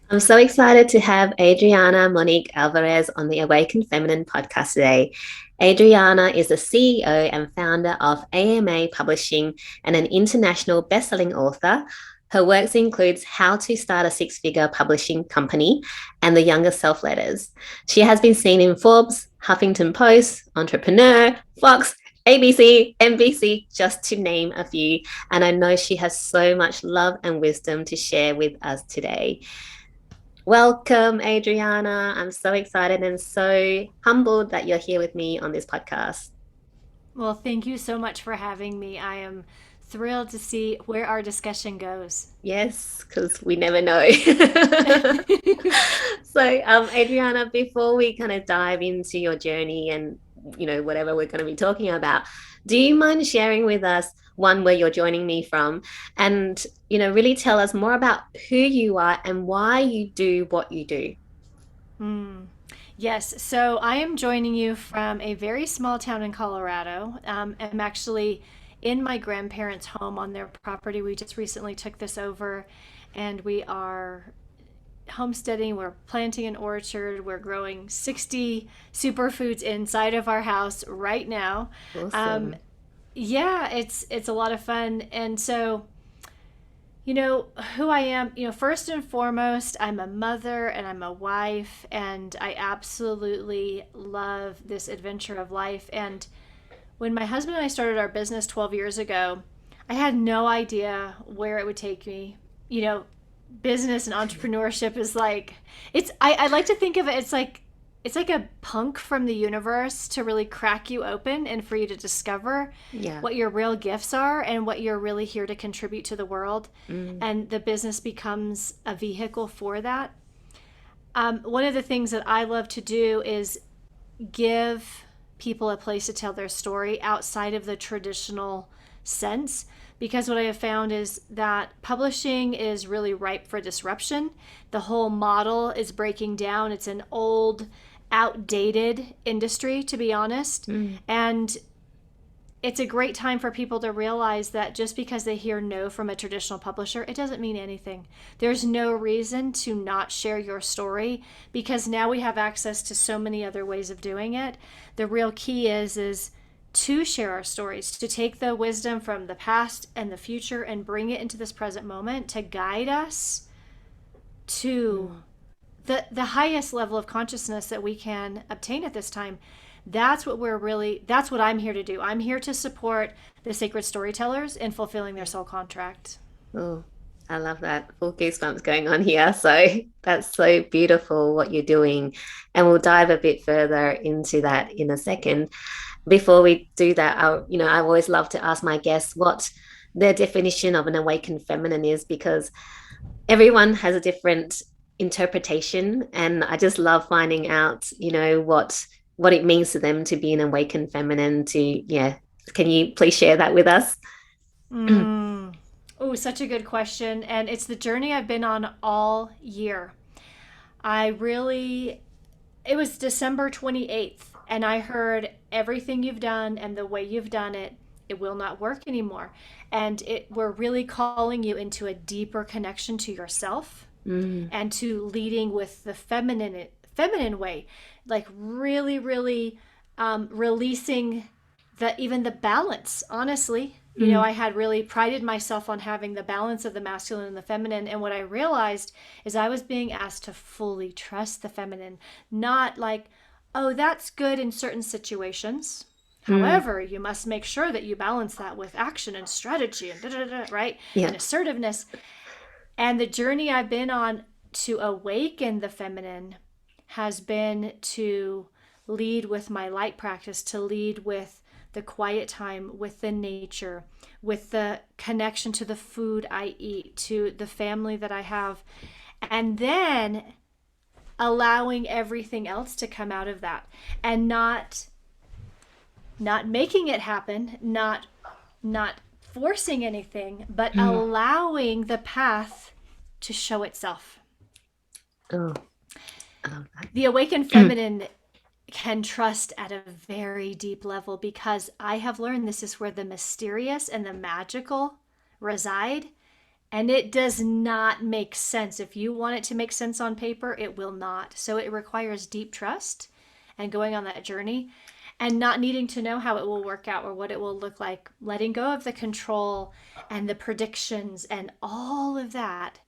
I'm so excited to have Adriana Monique Alvarez on the Awaken Feminine podcast today. Adriana is the CEO and founder of AMA Publishing and an international best-selling author. Her works includes How to Start a Six-Figure Publishing Company and The Younger Self Letters. She has been seen in Forbes, Huffington Post, Entrepreneur, Fox, ABC, NBC, just to name a few. And I know she has so much love and wisdom to share with us today. Welcome, Adriana. I'm so excited and so humbled that you're here with me on this podcast. Well, thank you so much for having me. I am thrilled to see where our discussion goes. Yes, because we never know. So, Adriana, before we kind of dive into your journey and whatever we're going to be talking about, do you mind sharing with us one where you're joining me from, and really tell us more about who you are and why you do what you do? Hmm. Yes, so I am joining you from a very small town in Colorado. I'm actually in my grandparents' home on their property. We just recently took this over and we are homesteading. We're planting an orchard. We're growing 60 superfoods inside of our house right now. Um, Awesome. yeah, it's a lot of fun. And so you know who I am. First and foremost, I'm a mother and I'm a wife, and I absolutely love this adventure of life. And when my husband and I started our business 12 years ago, I had no idea where it would take me. You know, Business and entrepreneurship is like I like to think of it, it's like a punk from the universe to really crack you open and for you to discover Yeah. what your real gifts are and what you're really here to contribute to the world. Mm, And the business becomes a vehicle for that. One of the things that I love to do is give people a place to tell their story outside of the traditional sense. Because what I have found is that publishing is really ripe for disruption. The whole model is breaking down. It's an old, outdated industry, to be honest. mm. And it's a great time for people to realize that just because they hear no from a traditional publisher, it doesn't mean anything. There's no reason to not share your story because now we have access to so many other ways of doing it. The real key is to share our stories, to take the wisdom from the past and the future and bring it into this present moment to guide us to Mm. the highest level of consciousness that we can obtain at this time. That's what I'm here to do. I'm here to support the sacred storytellers in fulfilling their soul contract. Oh, I love that. Full goosebumps going on here. So that's so beautiful what you're doing. And we'll dive a bit further into that in a second. Before we do that, I always love to ask my guests what their definition of an awakened feminine is because everyone has a different interpretation. And I just love finding out, what it means to them to be an awakened feminine yeah. Can you please share that with us? Mm. Oh, such a good question. And it's the journey I've been on all year. I really, it was December 28th, and I heard everything you've done and the way you've done it, it will not work anymore. And we're really calling you into a deeper connection to yourself Mm, and to leading with the feminine way, like really, really releasing the balance. Honestly, mm, I had really prided myself on having the balance of the masculine and the feminine, and what I realized is I was being asked to fully trust the feminine, not like, oh, that's good in certain situations. mm. However, you must make sure that you balance that with action and strategy and da da da, right? Yeah. And assertiveness. And the journey I've been on to awaken the feminine has been to lead with my light practice, to lead with the quiet time, with the nature, with the connection to the food I eat, to the family that I have, and then allowing everything else to come out of that and not making it happen, not forcing anything, but Mm. allowing the path to show itself. Oh, I love The awakened that. feminine can trust at a very deep level because I have learned this is where the mysterious and the magical reside. And it does not make sense. If you want it to make sense on paper, it will not. So it requires deep trust and going on that journey and not needing to know how it will work out or what it will look like, letting go of the control and the predictions and all of that,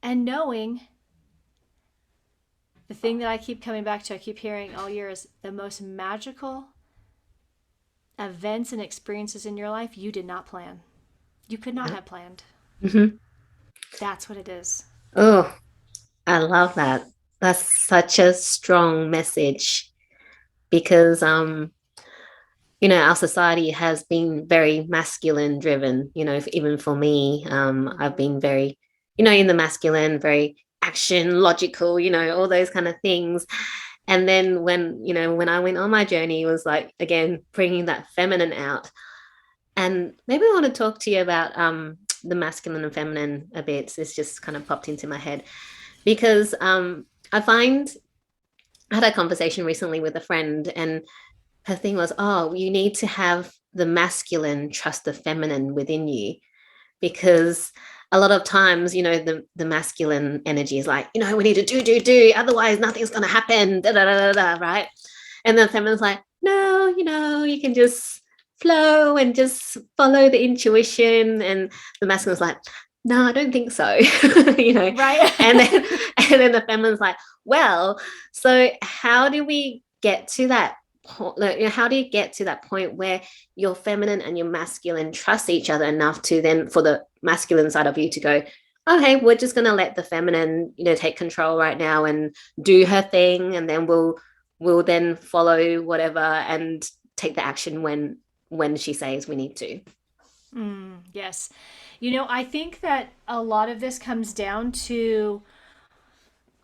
and knowing the thing that I keep coming back to, I keep hearing all year, is the most magical events and experiences in your life you did not plan. You could not have planned. Mm-hmm. That's what it is. Oh, I love that. That's such a strong message because our society has been very masculine driven, even for me. I've Mm-hmm. been very, in the masculine, very action, logical, all those kind of things. And then when I went on my journey, it was like, again, bringing that feminine out. And maybe I want to talk to you about the masculine and feminine a bit. This just kind of popped into my head because I find I had a conversation recently with a friend, and her thing was, oh, you need to have the masculine trust the feminine within you because a lot of times, the masculine energy is like, we need to do, otherwise nothing's going to happen, da, da, da, da, da, right? And the feminine's like, no, you can just flow and just follow the intuition. And the masculine's like, no, I don't think so, Right. and then the feminine's like, well, so how do we get to that point? Like, how do you get to that point where your feminine and your masculine trust each other enough to then for the masculine side of you to go, okay, we're just going to let the feminine, take control right now and do her thing, and then we'll then follow whatever and take the action when she says we need to. Yes. I think that a lot of this comes down to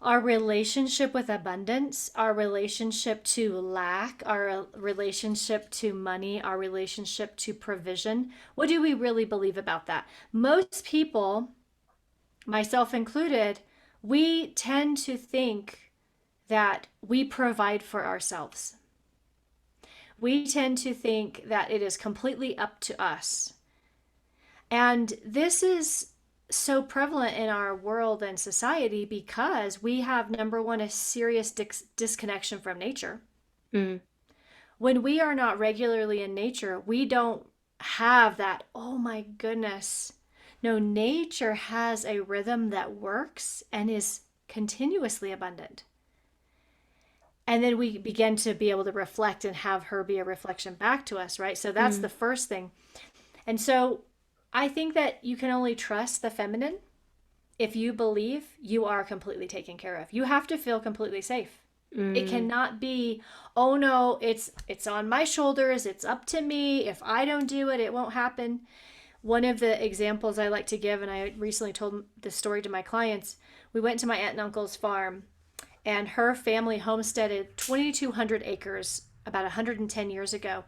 our relationship with abundance, our relationship to lack, our relationship to money, our relationship to provision. What do we really believe about that? Most people, myself included, we tend to think that we provide for ourselves. We tend to think that it is completely up to us. And this is so prevalent in our world and society because we have, number one, a serious disconnection from nature. Mm. When we are not regularly in nature, we don't have that, oh my goodness. No, nature has a rhythm that works and is continuously abundant. And then we begin to be able to reflect and have her be a reflection back to us, right? So that's Mm. the first thing. And so I think that you can only trust the feminine if you believe you are completely taken care of. You have to feel completely safe. It Mm. cannot be, oh no, it's on my shoulders, it's up to me. If I don't do it, it won't happen. One of the examples I like to give, and I recently told this story to my clients, we went to my aunt and uncle's farm, and her family homesteaded 2,200 acres about 110 years ago.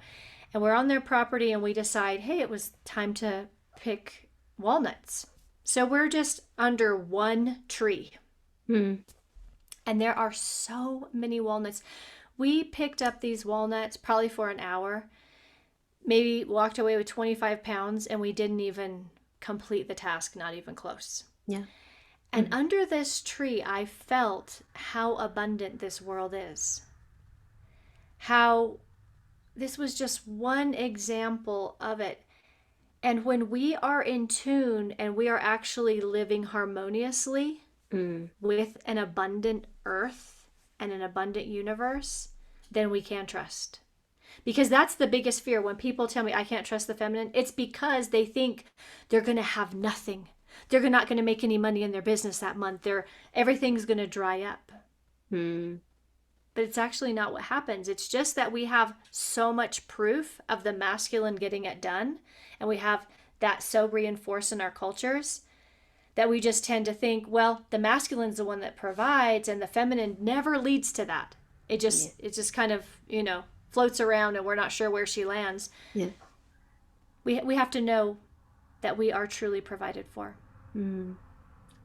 And we're on their property, and we decide, hey, it was time to pick walnuts. So we're just under one tree, Mm. and there are so many walnuts. We picked up these walnuts probably for an hour, maybe walked away with 25 pounds, and we didn't even complete the task, not even close. Yeah. And under this tree, I felt how abundant this world is. How this was just one example of it. And when we are in tune and we are actually living harmoniously Mm. with an abundant earth and an abundant universe, then we can trust. Because that's the biggest fear. When people tell me I can't trust the feminine, it's because they think they're going to have nothing. They're not going to make any money in their business that month. Everything's going to dry up. Mm. But it's actually not what happens. It's just that we have so much proof of the masculine getting it done, and we have that so reinforced in our cultures that we just tend to think, well, the masculine's the one that provides, and the feminine never leads to that. Yeah. It just kind of, floats around, and we're not sure where she lands. Yeah. We have to know that we are truly provided for. Mm.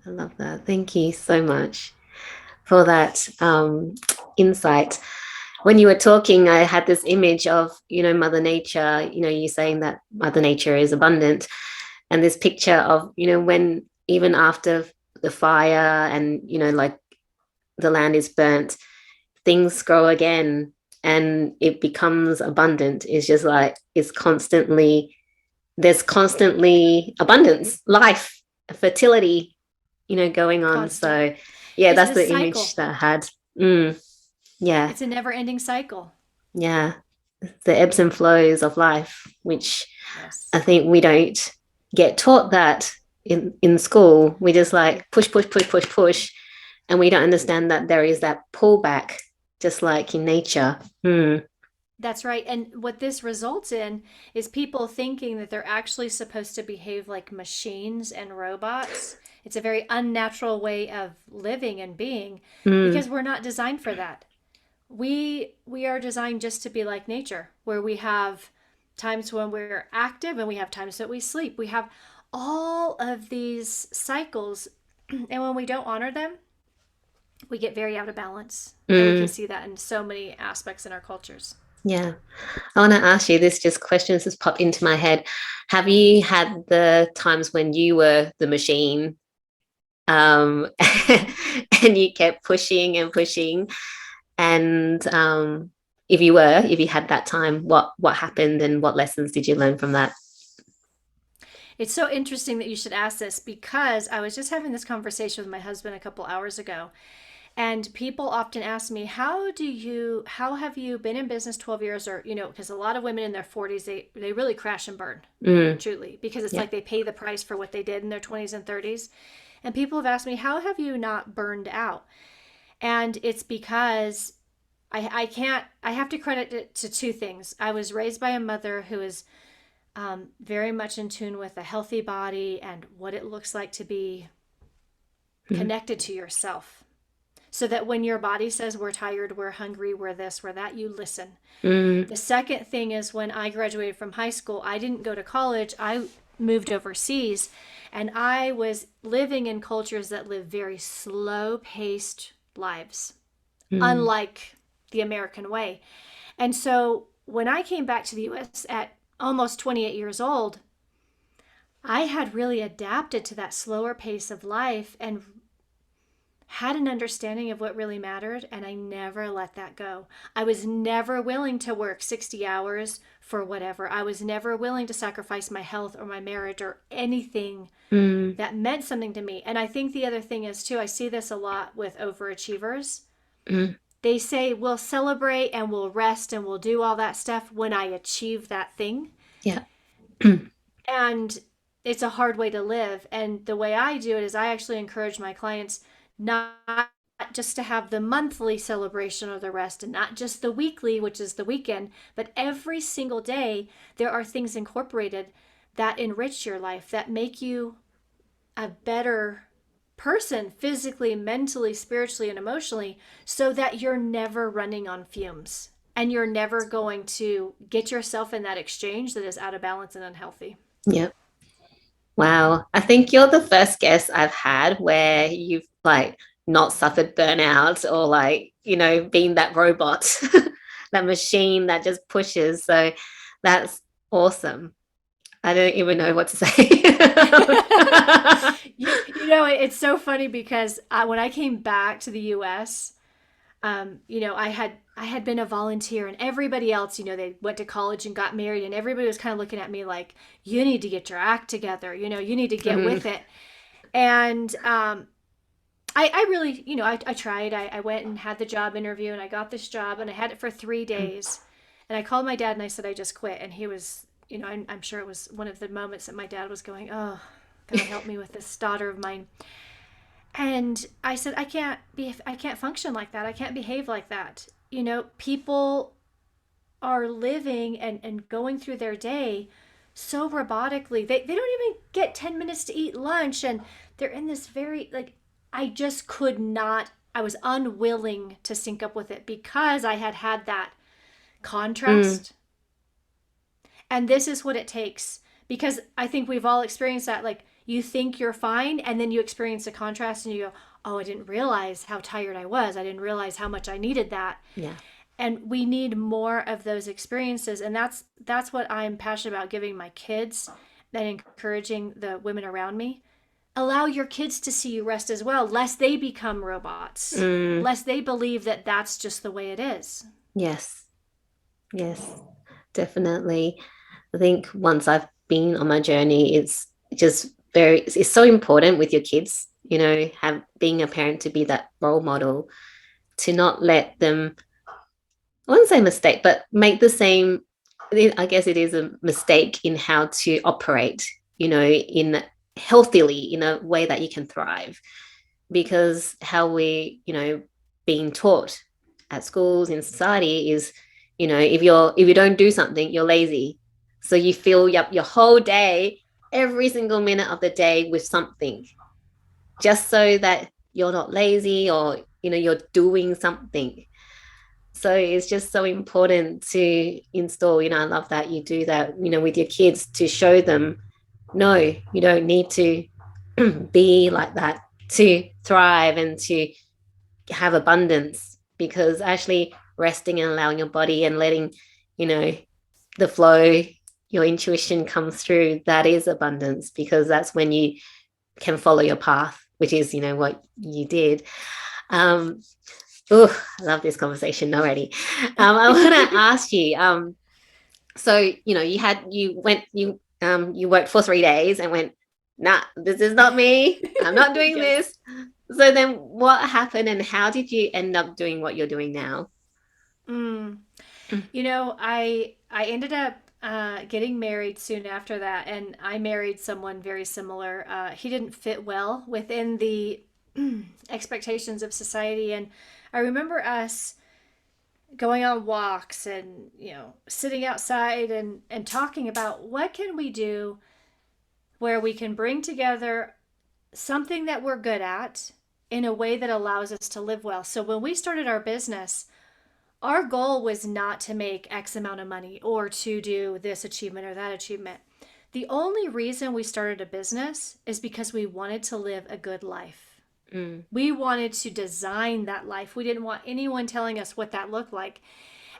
I love that. Thank you so much for that insight. When you were talking, I had this image of, Mother Nature, you saying that Mother Nature is abundant, and this picture of, when even after the fire and, like the land is burnt, things grow again and it becomes abundant. It's just like there's constantly abundance, life, fertility, going on. Constant. So yeah, It's that's a the image cycle. that I had. Mm, yeah, It's a never-ending cycle. yeah. The ebbs and flows of life, which I Yes. think we don't get taught that in school. We just like push, push, push, push, push, and we don't understand that there is that pullback, just like in nature. Mm, That's right. And what this results in is people thinking that they're actually supposed to behave like machines and robots. It's a very unnatural way of living and being mm, because we're not designed for that. We are designed just to be like nature, where we have times when we're active and we have times that we sleep. We have all of these cycles, and when we don't honor them, we get very out of balance. And we can mm, see that in so many aspects in our cultures. yeah. I want to ask you this, just questions just popped into my head. Have you had the times when you were the machine, um, and you kept pushing and pushing? And if you had that time, what happened and what lessons did you learn from that? It's so interesting that you should ask this because I was just having this conversation with my husband a couple hours ago. And people often ask me, how have you been in business 12 years? Or, because a lot of women in their 40s, they really crash and burn, Mm, truly, because it's yeah. like they pay the price for what they did in their 20s and 30s. And people have asked me, how have you not burned out? And it's because I have to credit it to two things. I was raised by a mother who is very much in tune with a healthy body and what it looks like to be Mm, connected to yourself. So that when your body says we're tired, we're hungry, we're this, we're that, you listen. mm, The second thing is when I graduated from high school, I didn't go to college. I moved overseas and I was living in cultures that live very slow paced lives, mm, unlike the American way. And so when I came back to the US at almost 28 years old, I had really adapted to that slower pace of life and had an understanding of what really mattered, and I never let that go. I was never willing to work 60 hours for whatever. I was never willing to sacrifice my health or my marriage or anything mm, that meant something to me. And I think the other thing is, too, I see this a lot with overachievers. mm, They say, we'll celebrate and we'll rest and we'll do all that stuff when I achieve that thing. yeah. And it's a hard way to live. And the way I do it is I actually encourage my clients not just to have the monthly celebration of the rest and not just the weekly, which is the weekend, but every single day there are things incorporated that enrich your life, that make you a better person physically, mentally, spiritually, and emotionally, so that you're never running on fumes and you're never going to get yourself in that exchange that is out of balance and unhealthy. Yeah. Wow. I think you're the first guest I've had where you've like not suffered burnout or like, being that robot, that machine that just pushes. So that's awesome. I don't even know what to say. It's so funny because when I came back to the U.S., I had been a volunteer, and everybody else, they went to college and got married, and everybody was kind of looking at me like, "You need to get your act together. You need to get Mm, with it." And I really, I tried. I went and had the job interview, and I got this job, and I had it for 3 days. And I called my dad and I said I just quit, and he was, I'm sure it was one of the moments that my dad was going, "Oh, God help me with this daughter of mine." And I said, I can't function like that. I can't behave like that. People are living and going through their day so robotically. They don't even get 10 minutes to eat lunch. And they're in this very, like, I just could not, I was unwilling to sync up with it because I had had that mm, contrast. And this is what it takes because I think we've all experienced that. Like, you think you're fine, and then you experience a contrast and you go, "Oh, I didn't realize how tired I was. I didn't realize how much I needed that." yeah. And we need more of those experiences. And that's what I'm passionate about giving my kids and encouraging the women around me. allow your kids to see you rest as well, lest they become robots, Mm, lest they believe that that's just the way it is. yes. Yes. Definitely. I think once I've been on my journey, it's just it's so important with your kids, have being a parent to be that role model, to not let them, I wouldn't say mistake, but make the same. I guess it is a mistake in how to operate, in healthily, in a way that you can thrive. Because how being taught at schools, in society, is, if you don't do something, you're lazy. So you fill up your whole day, every single minute of the day, with something, just so that you're not lazy, or you're doing something. So it's just so important to install, I love that you do that, with your kids, to show them, no, you don't need to be like that to thrive and to have abundance. Because actually resting and allowing your body and letting, you know, the flow, your intuition comes through, that is abundance, because that's when you can follow your path, which is, what you did. Um, oh, I love this conversation already. I want to ask you, so you worked for 3 days and went, nah, this is not me. I'm not doing Yes. this. So then what happened, and how did you end up doing what you're doing now? Mm. I ended up getting married soon after that, and I married someone very similar. He didn't fit well within the expectations of society, and I remember us going on walks and sitting outside and talking about what can we do where we can bring together something that we're good at in a way that allows us to live well. So when we started our business, our goal was not to make X amount of money or to do this achievement or that achievement. The only reason we started a business is because we wanted to live a good life. Mm, We wanted to design that life. We didn't want anyone telling us what that looked like.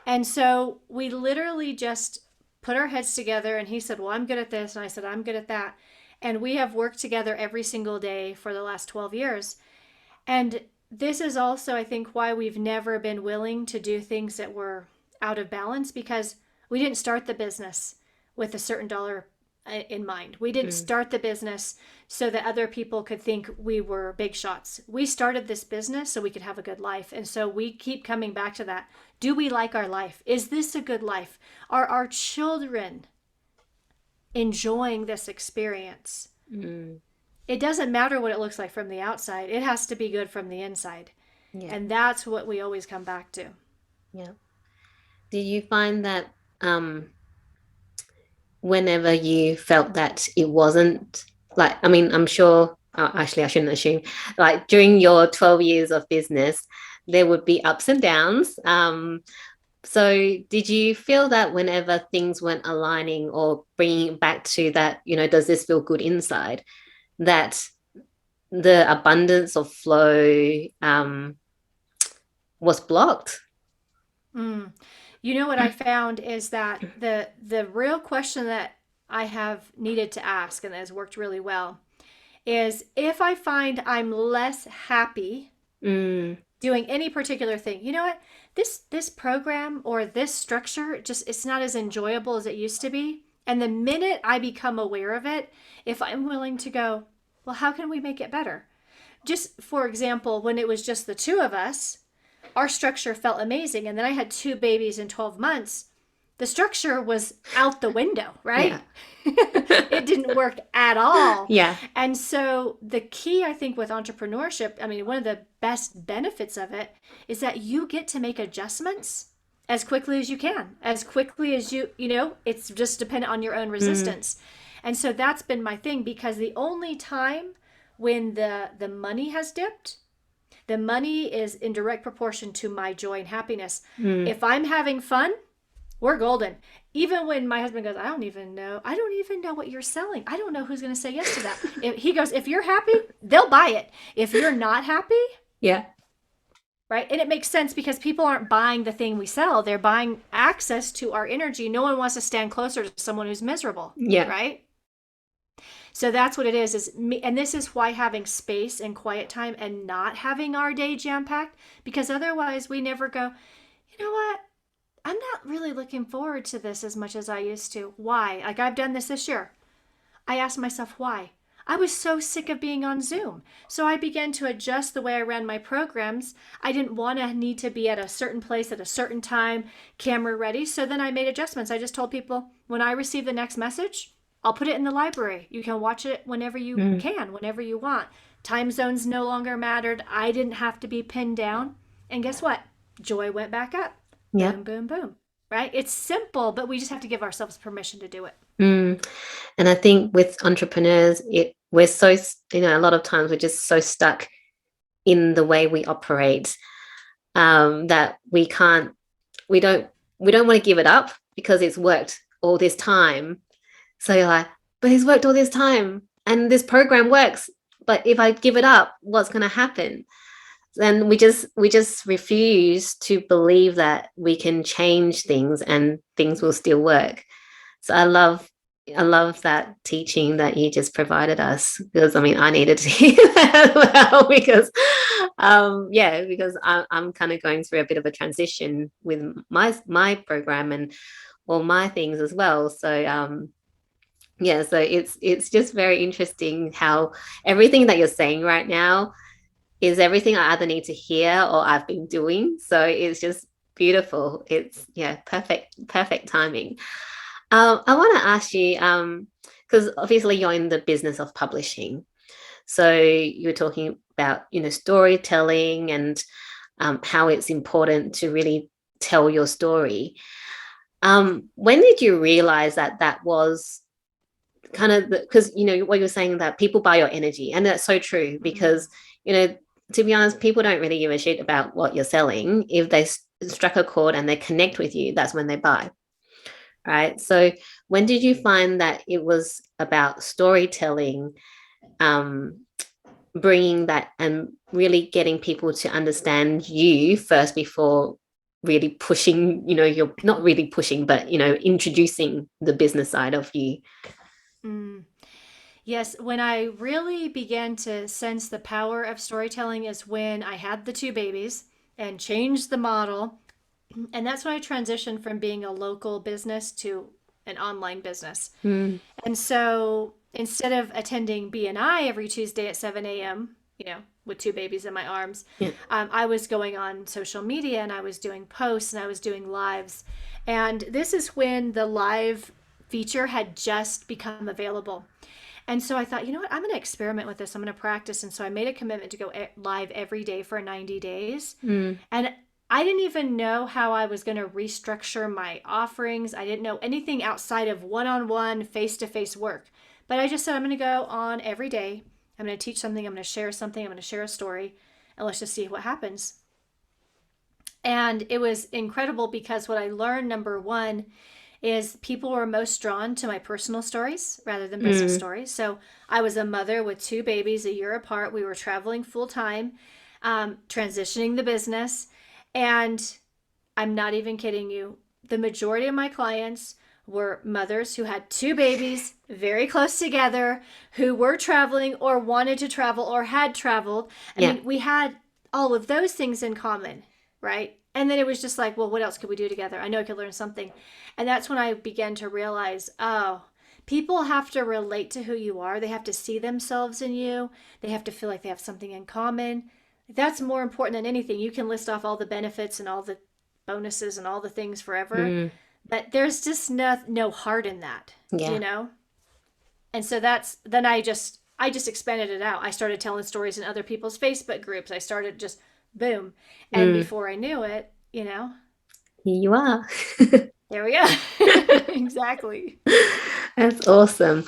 And so we literally just put our heads together, and he said, well, I'm good at this. And I said, I'm good at that. And we have worked together every single day for the last 12 years. And this is also, I think, why we've never been willing to do things that were out of balance, because we didn't start the business with a certain dollar in mind. We didn't mm, start the business so that other people could think we were big shots. We started this business so we could have a good life. And so we keep coming back to that. Do we like our life? Is this a good life? Are our children enjoying this experience? mm. It doesn't matter what it looks like from the outside. It has to be good from the inside. Yeah, And that's what we always come back to. yeah. Did you find that, whenever you felt that it wasn't, like, I mean, I'm sure, actually, I shouldn't assume, like during your 12 years of business, there would be ups and downs. So did you feel that whenever things weren't aligning, or bringing it back to that, does this feel good inside, that the abundance of flow, was blocked? Mm. You know what I found is that the real question that I have needed to ask, and that has worked really well, is if I find I'm less happy Mm, doing any particular thing, you know what? This program or this structure, just it's not as enjoyable as it used to be. And the minute I become aware of it, if I'm willing to go, well, how can we make it better? Just for example, when it was just the two of us, our structure felt amazing. And then I had two babies in 12 months. The structure was out the window, yeah. right? It didn't work at all. Yeah. And so, the key, I think, with entrepreneurship, I mean, one of the best benefits of it is that you get to make adjustments as quickly as you can, as quickly as it's just dependent on your own Mm, resistance. And so, that's been my thing, because the only time when the money has dipped, the money is in direct proportion to my joy and happiness. mm, If I'm having fun, we're golden. Even when my husband goes, I don't even know what you're selling. I don't know who's going to say yes to that. He goes, if you're happy, they'll buy it. If you're not happy, yeah. right? And it makes sense, because people aren't buying the thing we sell. They're buying access to our energy. No one wants to stand closer to someone who's miserable, Yeah. right? So that's what it is me, and this is why having space and quiet time and not having our day jam packed, because otherwise we never go, you know what? I'm not really looking forward to this as much as I used to. Why? Like I've done this year. I asked myself why. I was so sick of being on Zoom. So I began to adjust the way I ran my programs. I didn't want to need to be at a certain place at a certain time, camera ready. So then I made adjustments. I just told people when I receive the next message, I'll put it in the library. You can watch it whenever you Mm. can, whenever you want. Time zones no longer mattered. I didn't have to be pinned down. And guess what? Joy went back up. Yep. Boom, boom, boom. Right? It's simple, but we just have to give ourselves permission to do it. Mm. And I think with entrepreneurs, we're so, a lot of times we're just so stuck in the way we operate, that we don't, we don't want to give it up because it's worked all this time. So you're like, but it's worked all this time and this program works. But if I give it up, what's going to happen? Then we just refuse to believe that we can change things and things will still work. So I love that teaching that you just provided us, because I mean I needed to hear that as well, because yeah, because I'm kind of going through a bit of a transition with my program and all my things as well. So yeah, so it's just very interesting how everything that you're saying right now is everything I either need to hear or I've been doing. So it's just beautiful. It's, yeah, perfect timing. I want to ask you, because obviously you're in the business of publishing. So you were talking about, storytelling and how it's important to really tell your story. When did you realize that that was kind of because what you're saying, that people buy your energy, and that's so true, because to be honest, people don't really give a shit about what you're selling. If they struck a chord and they connect with you, that's when they buy, right? So when did you find that it was about storytelling, um, bringing that and really getting people to understand you first before really pushing, you're not really pushing, but introducing the business side of you? Mm. Yes, when I really began to sense the power of storytelling is when I had the two babies and changed the model. And that's when I transitioned from being a local business to an online business. Mm, And so instead of attending BNI every Tuesday at 7 a.m., with two babies in my arms, yeah. I was going on social media and I was doing posts and I was doing lives. And this is when the live feature had just become available. And so I thought, you know what? I'm going to experiment with this. I'm going to practice. And so I made a commitment to go live every day for 90 days. Mm, And I didn't even know how I was going to restructure my offerings. I didn't know anything outside of one on one, face to face work. But I just said, I'm going to go on every day. I'm going to teach something. I'm going to share something. I'm going to share a story. And let's just see what happens. And it was incredible because what I learned, number one, is people were most drawn to my personal stories rather than business mm, stories. So I was a mother with two babies a year apart. We were traveling full time, transitioning the business. And I'm not even kidding you. The majority of my clients were mothers who had two babies very close together, who were traveling or wanted to travel or had traveled. I yeah. mean, we had all of those things in common, right? And then it was just like, well, what else could we do together? I know I could learn something. And that's when I began to realize, oh, people have to relate to who you are. They have to see themselves in you. They have to feel like they have something in common. That's more important than anything. You can list off all the benefits and all the bonuses and all the things forever, Mm, but there's just no heart in that, you yeah. know? And so that's then I just expanded it out. I started telling stories in other people's Facebook groups. I started just boom. And Mm, before I knew it, here you are. there we go. Exactly. That's awesome.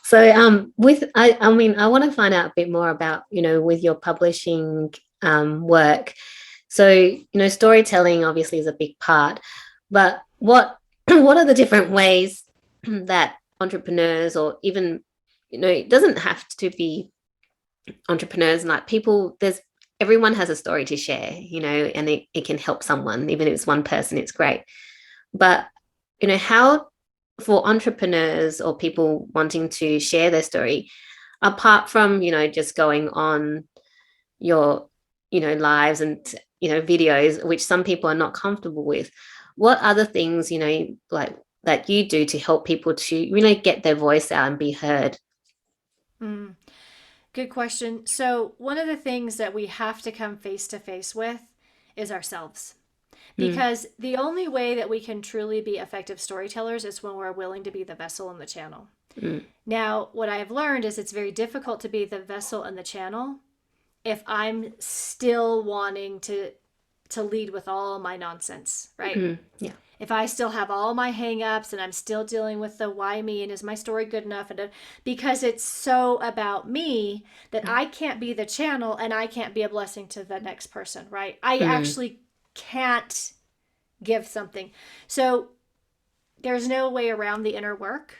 So with I mean I want to find out a bit more about, with your publishing work. So, storytelling obviously is a big part, but what what are the different ways that entrepreneurs, or even, it doesn't have to be entrepreneurs, like people, there's everyone has a story to share, and it can help someone, even if it's one person, it's great. But, how for entrepreneurs or people wanting to share their story, apart from, just going on your, lives and, videos, which some people are not comfortable with, what other things, like that you do to help people to really get their voice out and be heard? Mm, good question. So, one of the things that we have to come face to face with is ourselves. Mm, Because the only way that we can truly be effective storytellers is when we're willing to be the vessel and the channel. mm, Now, what I have learned is it's very difficult to be the vessel and the channel if I'm still wanting to lead with all my nonsense, right? yeah. If I still have all my hangups and I'm still dealing with the why me and is my story good enough, and because it's so about me that I can't be the channel and I can't be a blessing to the next person, right? I Mm, actually can't give something. So there's no way around the inner work,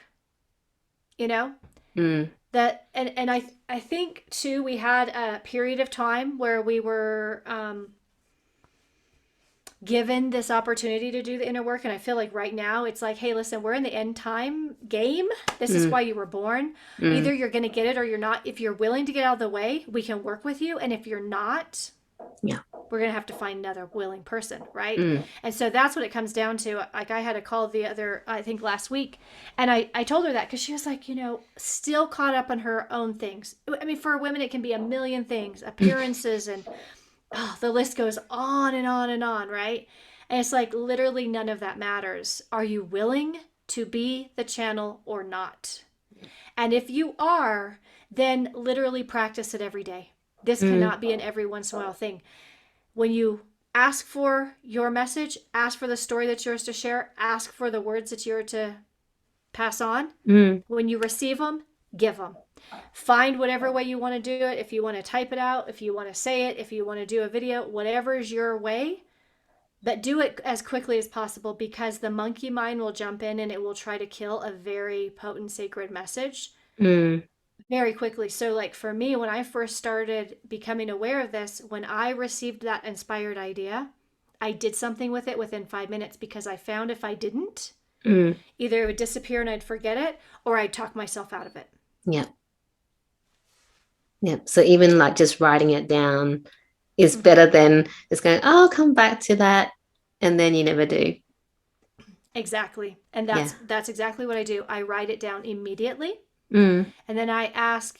you know? mm, That and I think too we had a period of time where we were given this opportunity to do the inner work, and I feel like right now it's like, hey, listen, we're in the end time game. This is mm, why you were born. mm, Either you're going to get it or you're not. If you're willing to get out of the way, we can work with you, and if you're not, yeah. we're going to have to find another willing person, right? Mm, And so that's what it comes down to. Like, I had a call the other, I think last week, and I told her that because she was like, still caught up on her own things. I mean, for women it can be a million things, appearances, and the list goes on and on and on, right? And it's like literally none of that matters. Are you willing to be the channel or not? And if you are, then literally practice it every day. This mm, cannot be an every once in a while thing. When you ask for your message, ask for the story that's yours to share, ask for the words that you're to pass on. mm, When you receive them, give them. Find whatever way you want to do it. If you want to type it out, if you want to say it, if you want to do a video, whatever is your way, but do it as quickly as possible because the monkey mind will jump in and it will try to kill a very potent sacred message mm, very quickly. So, like for me, when I first started becoming aware of this, when I received that inspired idea, I did something with it within 5 minutes because I found if I didn't, mm, either it would disappear and I'd forget it or I'd talk myself out of it. yeah. Yeah. So even like just writing it down is Mm-hmm. better than just going, oh, I'll come back to that. And then you never do. Exactly. And Yeah. that's exactly what I do. I write it down immediately Mm, and then I ask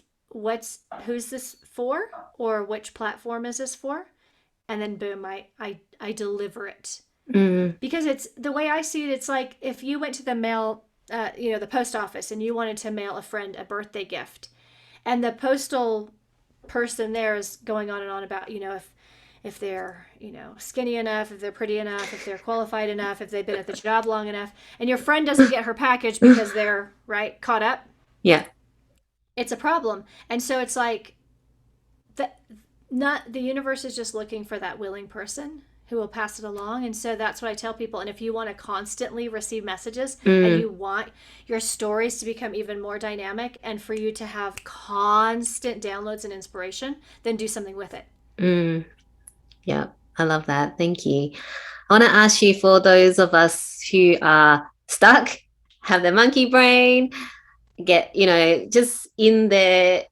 who's this for or which platform is this for? And then boom, I deliver it. mm, Because it's the way I see it, it's like if you went to the mail the post office and you wanted to mail a friend a birthday gift and the postal person there is going on and on about, if they're, skinny enough, if they're pretty enough, if they're qualified enough, if they've been at the job long enough, and your friend doesn't get her package because they're right caught up, yeah. it's a problem. And so it's like that not the universe is just looking for that willing person who will pass it along. And so that's what I tell people. And if you want to constantly receive messages and Mm, you want your stories to become even more dynamic and for you to have constant downloads and inspiration, then do something with it. mm, yeah. I love that. Thank you. I want to ask you, for those of us who are stuck, have the monkey brain, get, just in their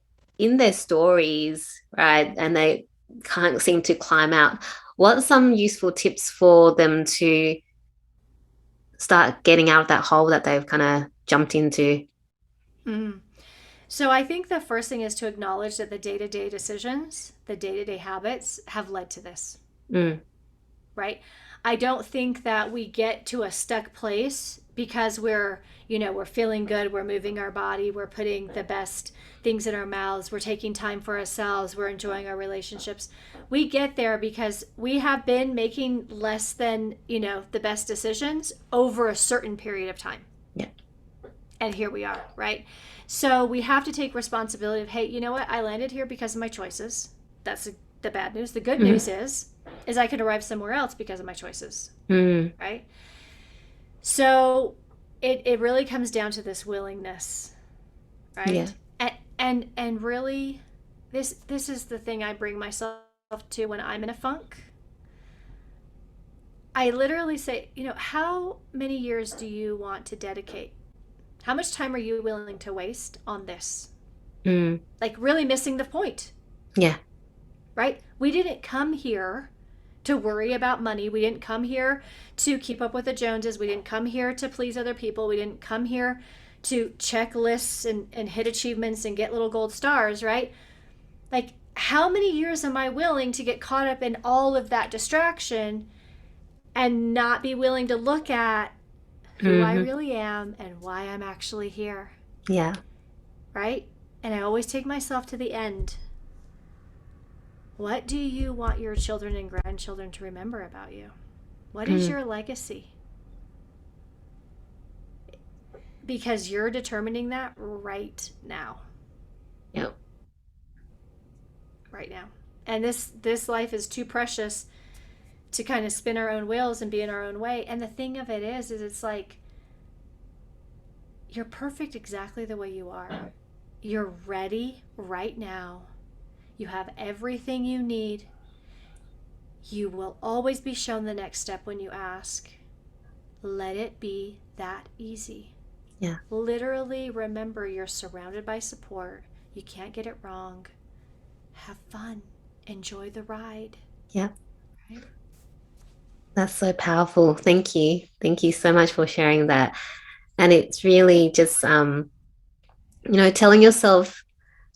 stories, right? And they can't seem to climb out. What are some useful tips for them to start getting out of that hole that they've kind of jumped into? Mm. So I think the first thing is to acknowledge that the day to day decisions, the day to day habits have led to this, Mm, right? I don't think that we get to a stuck place because we're feeling good, we're moving our body, we're putting the best things in our mouths, we're taking time for ourselves, we're enjoying our relationships. We get there because we have been making less than, the best decisions over a certain period of time. yeah. And here we are, right? So we have to take responsibility of, hey, you know what? I landed here because of my choices. That's the bad news. The good Mm, news is I could arrive somewhere else because of my choices, mm, right? So it really comes down to this willingness, yeah. right? And really, this is the thing I bring myself to when I'm in a funk. I literally say, how many years do you want to dedicate How much time are you willing to waste on this? Mm. Like really missing the point, Yeah. right? We didn't come here to worry about money. We didn't come here to keep up with the Joneses. We didn't come here to please other people. We didn't come here to check lists and hit achievements and get little gold stars, right? Like, how many years am I willing to get caught up in all of that distraction and not be willing to look at who I Hmm. really am and why I'm actually here, Yeah. right? And I always take myself to the end. What do you want your children and grandchildren to remember about you? What is Mm. your legacy? Because you're determining that right now. Yeah. Right now. And this life is too precious to kind of spin our own wheels and be in our own way. And the thing of it is it's like you're perfect exactly the way you are. You're ready right now. You have everything you need. You will always be shown the next step when you ask. Let it be that easy. Yeah. Literally remember you're surrounded by support. You can't get it wrong. Have fun. Enjoy the ride. Yeah. Right? That's so powerful. Thank you. Thank you so much for sharing that. And it's really just telling yourself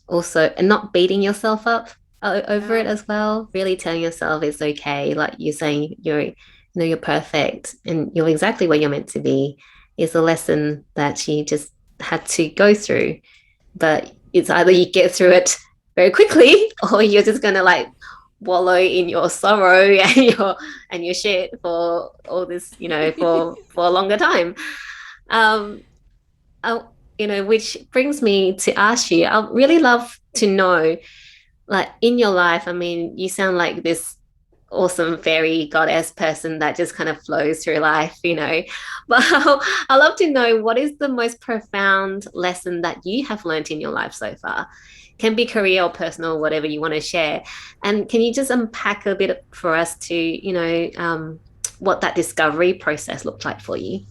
also and not beating yourself up over it No. as well. Really telling yourself it's okay. Like you're saying you're perfect and you're exactly where you're meant to be is a lesson that you just had to go through. But it's either you get through it very quickly or you're just gonna like wallow in your sorrow and your shit for all this, for a longer time. Um, I, which brings me to ask you, I really love to know, like in your life, I mean, you sound like this awesome fairy goddess person that just kind of flows through life. But I love to know what is the most profound lesson that you have learned in your life so far. Can be career or personal, whatever you want to share. And can you just unpack a bit for us to, what that discovery process looked like for you?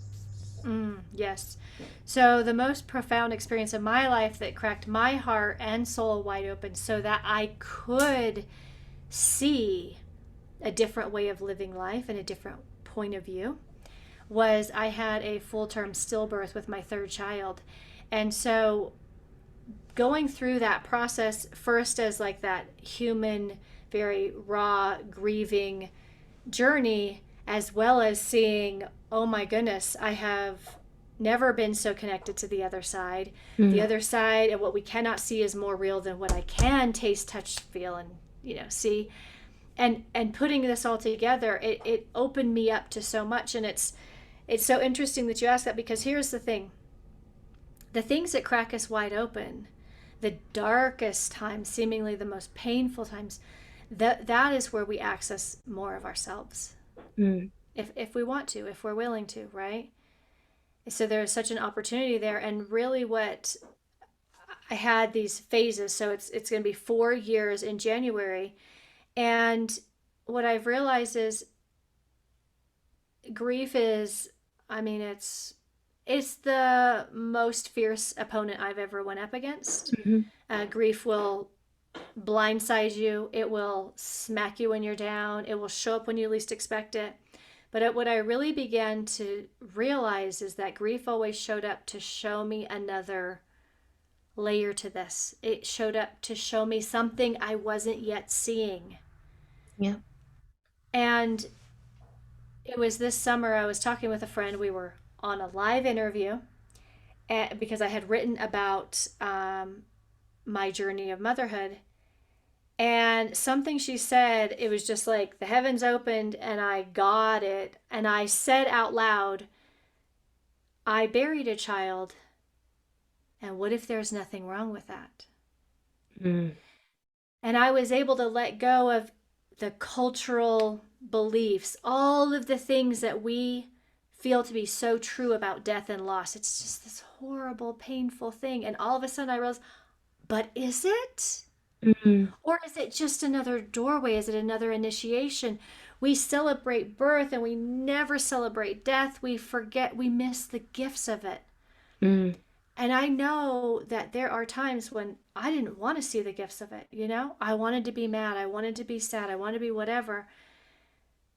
Yes. So, the most profound experience of my life that cracked my heart and soul wide open so that I could see a different way of living life and a different point of view was I had a full term stillbirth with my third child. And so, going through that process, first as like that human, very raw, grieving journey, as well as seeing, oh my goodness, I have never been so connected to the other side. The Mm. other side and what we cannot see is more real than what I can taste, touch, feel, and see. And putting this all together, it opened me up to so much. And it's so interesting that you ask that, because here's the thing: the things that crack us wide open, the darkest times, seemingly the most painful times, that is where we access more of ourselves, Mm. if we want to, if we're willing to, right? So there's such an opportunity there. And really, what I had these phases, so it's going to be 4 years in January. And what I've realized is grief is, I mean, it's the most fierce opponent I've ever went up against. Mhm. Grief will blindside you. It will smack you when you're down. It will show up when you least expect it. But what I really began to realize is that grief always showed up to show me another layer to this. It showed up to show me something I wasn't yet seeing. Yeah. And it was this summer, I was talking with a friend. We were on a live interview because I had written about my journey of motherhood. And something she said, it was just like the heavens opened and I got it. And I said out loud, I buried a child. And what if there's nothing wrong with that? Mm. And I was able to let go of the cultural beliefs, all of the things that we feel to be so true about death and loss. It's just this horrible, painful thing. And all of a sudden I realized, but is it? Mm. Or is it just another doorway? Is it another initiation? We celebrate birth and we never celebrate death. We forget, we miss the gifts of it. Mm, And I know that there are times when I didn't want to see the gifts of it, you know? I wanted to be mad, I wanted to be sad, I wanted to be whatever.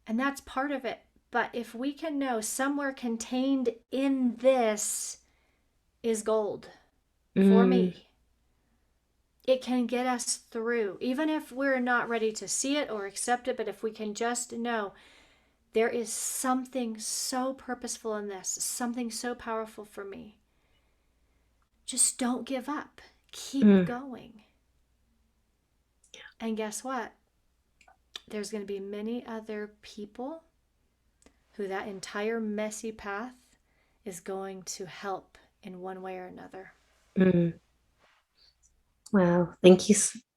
And that's part of it. But if we can know somewhere contained in this is gold for mm, me, it can get us through, even if we're not ready to see it or accept it. But if we can just know there is something so purposeful in this, something so powerful for me, just don't give up. Keep mm. going. And guess what? There's going to be many other people who that entire messy path is going to help in one way or another. Mm. Wow. Thank you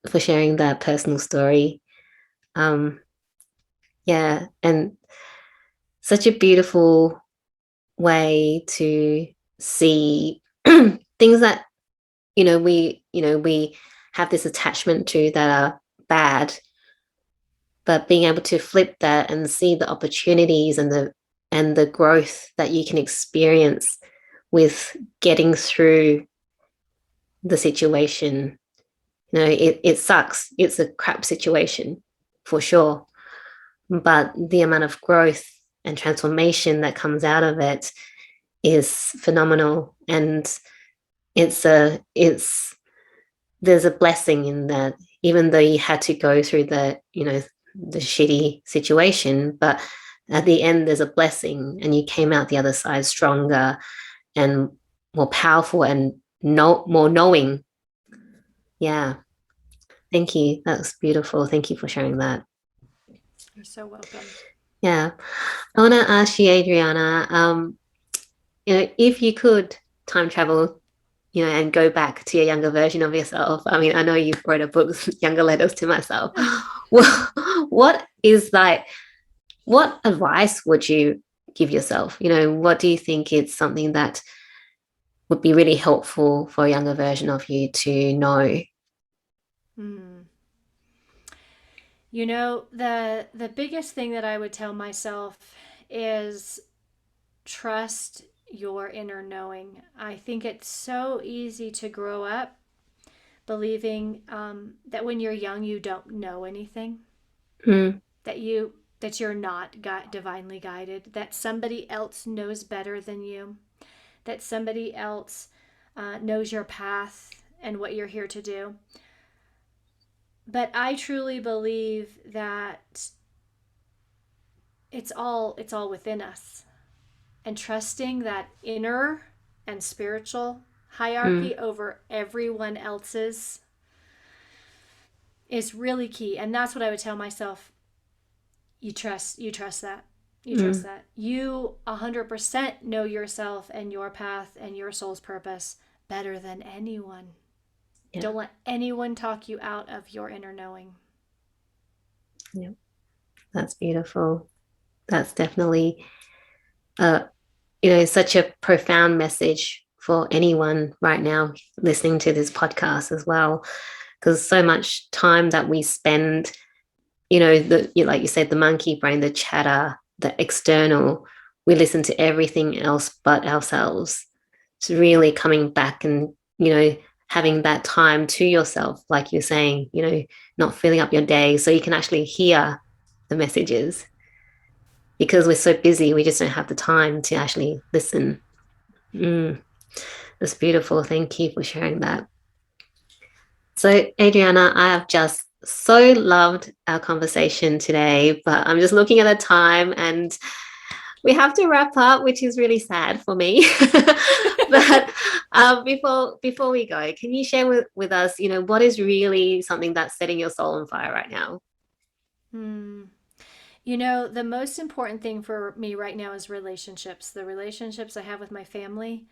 for sharing that personal story. Um, yeah, and such a beautiful way to see things that, we have this attachment to that are bad, but being able to flip that and see the opportunities and the growth that you can experience with getting through the situation. It sucks. It's a crap situation for sure. But the amount of growth and transformation that comes out of it is phenomenal. And it's there's a blessing in that, even though you had to go through the shitty situation, but at the end there's a blessing and you came out the other side stronger and more powerful and more knowing. Yeah. Thank you. That was beautiful. Thank you for sharing that. You're so welcome. Yeah. I want to ask you, Adriana, if you could time travel, and go back to a younger version of yourself. I mean, I know you've wrote a book, Younger Letters to Myself. Well, what advice would you give yourself? What do you think is something that would be really helpful for a younger version of you to know? Mm. You know, the biggest thing that I would tell myself is trust your inner knowing. I think it's so easy to grow up believing that when you're young you don't know anything, Mm, that you're not divinely guided, that somebody else knows better than you, that somebody else knows your path and what you're here to do. But I truly believe that it's all within us, and trusting that inner and spiritual mm, hierarchy over everyone else's is really key. And that's what I would tell myself. You trust that. You trust mm, that. You 100% know yourself and your path and your soul's purpose better than anyone. yeah, Don't let anyone talk you out of your inner knowing. yeah. That's beautiful. That's definitely uh, such a profound message for anyone right now listening to this podcast as well. Because so much time that we spend, like you said, the monkey brain, the chatter, the external, we listen to everything else but ourselves. It's really coming back and, having that time to yourself, like you're saying, not filling up your day so you can actually hear the messages, because we're so busy, we just don't have the time to actually listen. Mm, that's beautiful. Thank you for sharing that. So, Adriana, I have just so loved our conversation today, but I'm just looking at the time and we have to wrap up, which is really sad for me. But before we go, can you share with us, what is really something that's setting your soul on fire right now? Hmm. You know, the most important thing for me right now is relationships. The relationships I have with my family,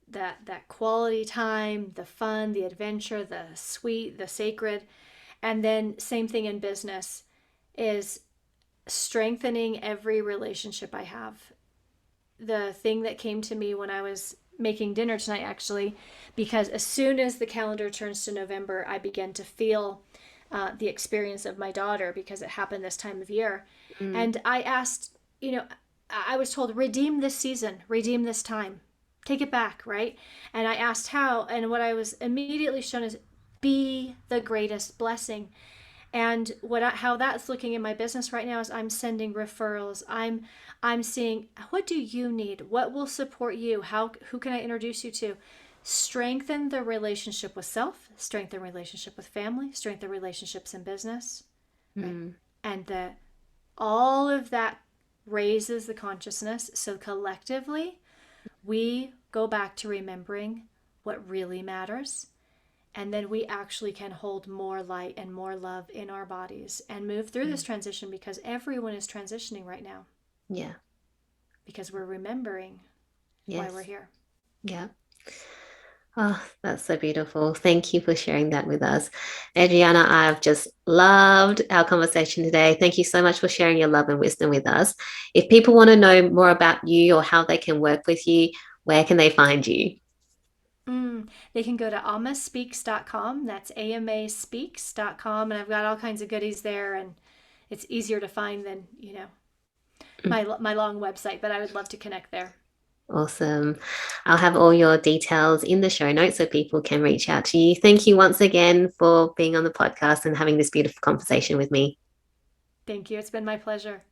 that quality time, the fun, the adventure, the sweet, the sacred. And then same thing in business is strengthening every relationship I have. The thing that came to me when I was making dinner tonight, actually, because as soon as the calendar turns to November, I begin to feel the experience of my daughter, because it happened this time of year. Mm, And I asked, I was told, redeem this season, redeem this time, take it back, right? And I asked how, and what I was immediately shown is be the greatest blessing. And how that's looking in my business right now is I'm sending referrals. I'm seeing, what do you need? What will support you? Who can I introduce you to? Strengthen the relationship with self, strengthen relationship with family, strengthen relationships in business, right? Mm. And all of that raises the consciousness. So collectively, we go back to remembering what really matters. And then we actually can hold more light and more love in our bodies and move through this transition, because everyone is transitioning right now. Yeah. Because we're remembering why we're Yes. here. Yeah. Oh, that's so beautiful. Thank you for sharing that with us. Adriana, I've just loved our conversation today. Thank you so much for sharing your love and wisdom with us. If people want to know more about you or how they can work with you, where can they find you? They can go to amaspeaks.com. That's amaspeaks.com. And I've got all kinds of goodies there. And it's easier to find than, my long website. But I would love to connect there. Awesome. I'll have all your details in the show notes so people can reach out to you. Thank you once again for being on the podcast and having this beautiful conversation with me. Thank you. It's been my pleasure.